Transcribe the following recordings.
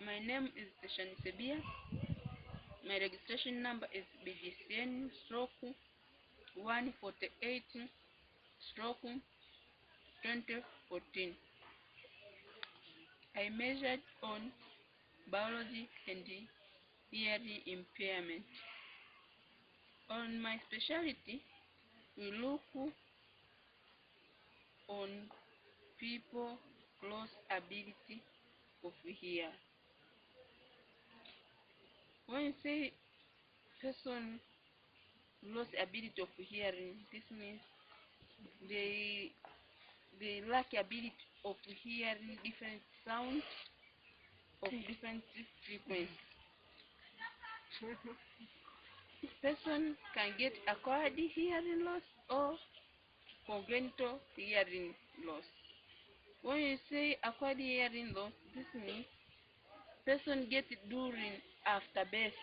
My name is Teshani Sebia. My registration number is BGCN/148/2014. I measured on biology and hearing impairment. On my specialty, we look on people lost ability of hear. When you say person lost ability of hearing, this means they lack ability of hearing different sounds of different frequencies. Person can get acquired hearing loss or congenital hearing loss. When you say acquired hearing loss, this means person get it during after birth.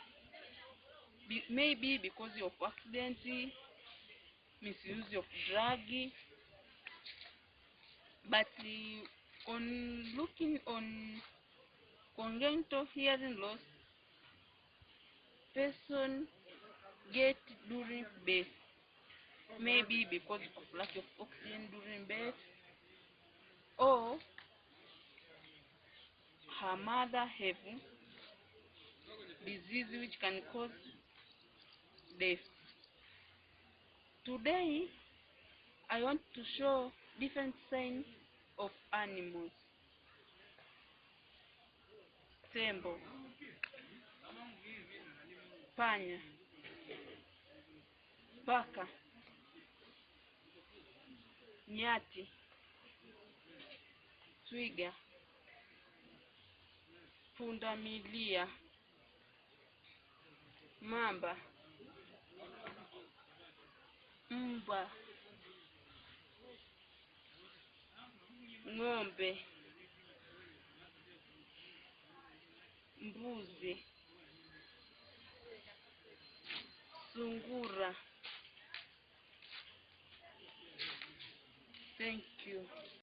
Maybe because of accident, misuse of drug. But on looking on congenital hearing loss, person get during birth. Maybe because of lack of oxygen during birth, or her mother have disease which can cause death. Today, I want to show different signs of animals. Tembo, panya, paka, nyati, twiga, pundamilia, mamba, mbwa, ng'ombe, mbuzi, sungura.